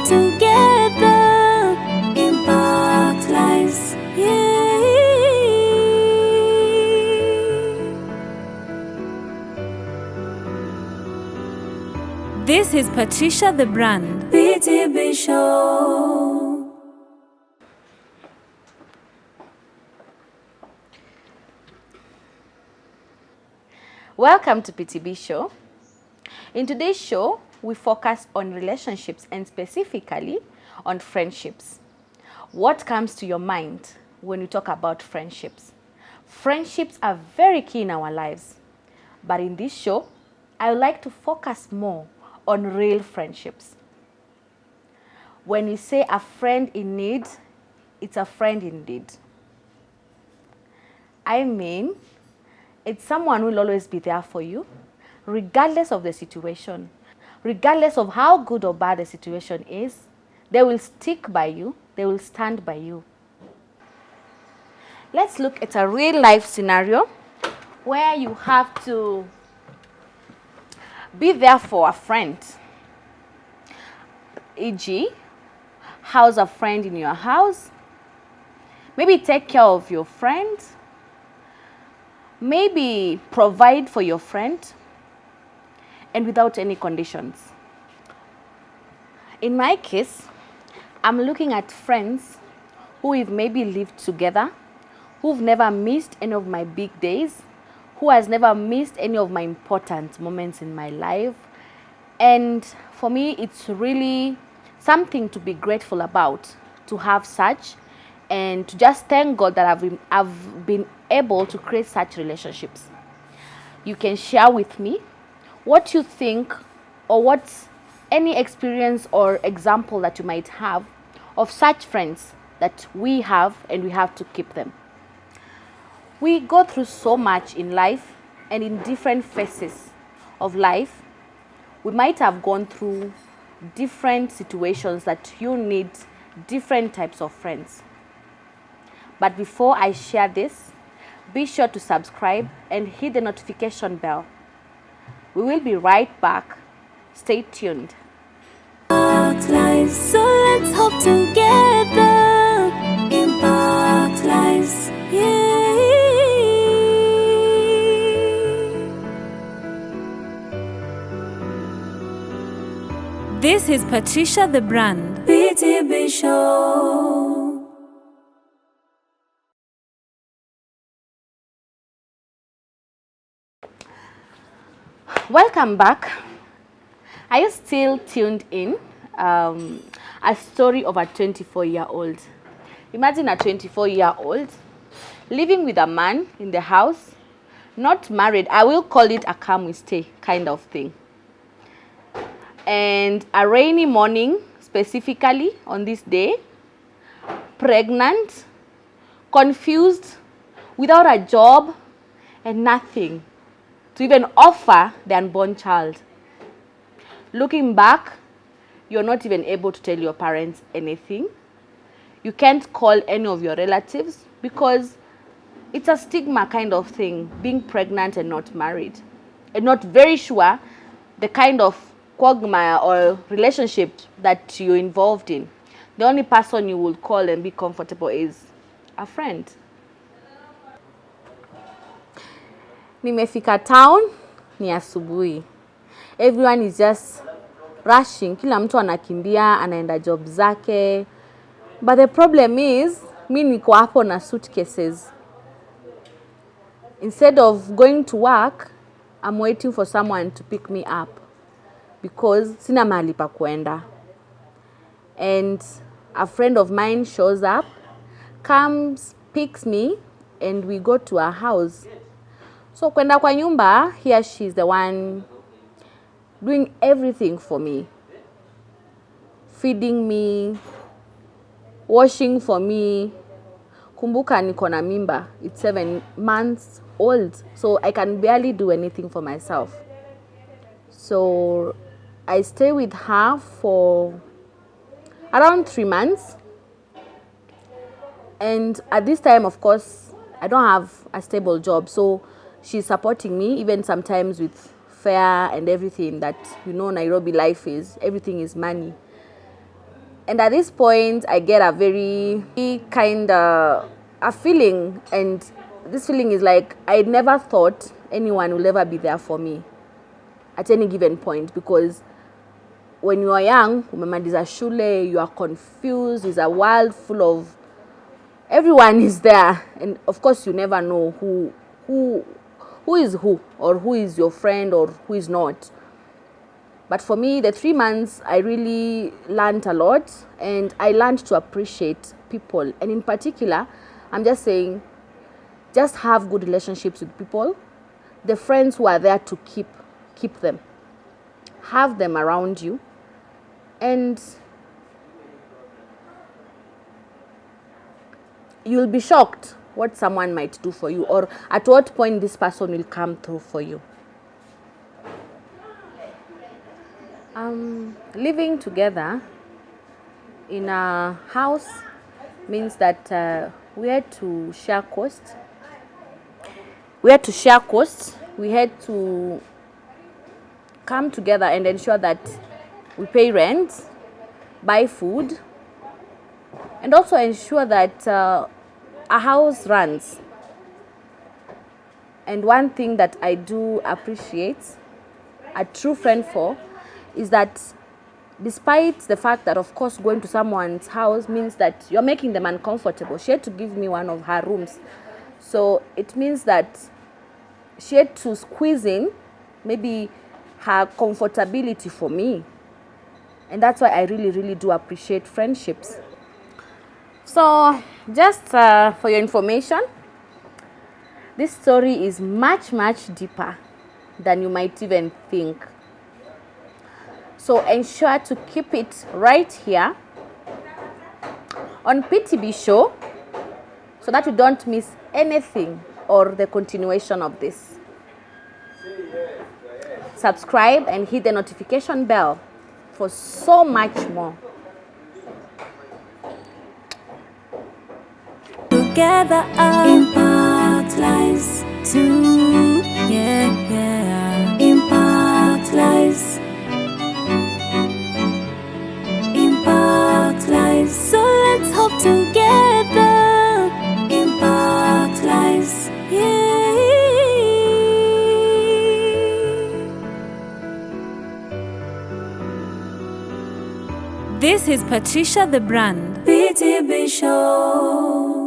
hope together, impact lives. Yeah. This is Patricia the brand. PTB Show. Welcome to PTB Show. In today's show, we focus on relationships and specifically on friendships. What comes to your mind when you talk about friendships? Friendships are very key in our lives. But in this show, I would like to focus more on real friendships. When we say a friend in need, it's a friend indeed. I mean, it's someone who will always be there for you, regardless of the situation. Regardless of how good or bad the situation is, they will stick by you, they will stand by you. Let's look at a real life scenario where you have to be there for a friend. E.g., house a friend in your house. Maybe take care of your friend. Maybe provide for your friend, and without any conditions. In my case, I'm looking at friends who have maybe lived together, who've never missed any of my big days, who has never missed any of my important moments in my life. And for me, it's really something to be grateful about, to have such, and to just thank God that I've been able to create such relationships. You can share with me what you think or what any experience or example that you might have of such friends that we have and we have to keep them. We go through so much in life, and in different phases of life, we might have gone through different situations that you need different types of friends. But before I share this, be sure to subscribe and hit the notification bell. We will be right back. Stay tuned. Impact lives. So let's hope together, impact lives. Yeah. This is Patricia the brand. PTB Show. Welcome back. Are you still tuned in? A story of a 24-year-old. Imagine a 24-year-old living with a man in the house, not married. I will call it a come we stay kind of thing. And a rainy morning, specifically on this day, pregnant, confused, without a job, and nothing to even offer the unborn child. Looking back, you're not even able to tell your parents anything. You can't call any of your relatives because it's a stigma kind of thing, being pregnant and not married. And not very sure the kind of quagmire or relationship that you're involved in. The only person you will call and be comfortable is a friend. Nimefika town, ni asubuhi. Everyone is just rushing. Kila mtu anakimbia, anaenda job zake. But the problem is, mi niko hapo na suitcases. Instead of going to work, I'm waiting for someone to pick me up because sina mahali pa kuenda. And a friend of mine shows up, comes, picks me, and we go to her house. So kwenda kwa nyumba, here she's the one doing everything for me. Feeding me, washing for me. Kumbuka niko na mimba. It's 7 months old. So I can barely do anything for myself. So I stay with her for around 3 months. And at this time, of course, I don't have a stable job. So she's supporting me, even sometimes with fare and everything that, Nairobi life is. Everything is money. And at this point, I get a very kind of a feeling, and this feeling is like I never thought anyone will ever be there for me at any given point, because when you are young, umemaliza shule, you are confused, it's a world full of, everyone is there, and of course you never know who is who, or who is your friend or who is not. But for me, the 3 months, I really learned a lot, and I learned to appreciate people. And in particular, I'm just saying, just have good relationships with people. The friends who are there to keep them. Have them around you. And you'll be shocked what someone might do for you, or at what point this person will come through for you. Living together in a house means that we had to share costs. We had to come together and ensure that we pay rent, buy food, and also ensure that our house runs. And one thing that I do appreciate a true friend for is that despite the fact that, of course, going to someone's house means that you're making them uncomfortable. She had to give me one of her rooms. So it means that she had to squeeze in maybe her comfortability for me. And that's why I really, really do appreciate friendships. So just for your information, this story is much, much deeper than you might even think. So ensure to keep it right here on PTB Show so that you don't miss anything or the continuation of this. Subscribe and hit the notification bell for so much more. Together impact lives too. Yeah. Impact lives. Impact lives. So let's hope together. Impact lives. Yeah. This is Patricia the Brand. PTB Show.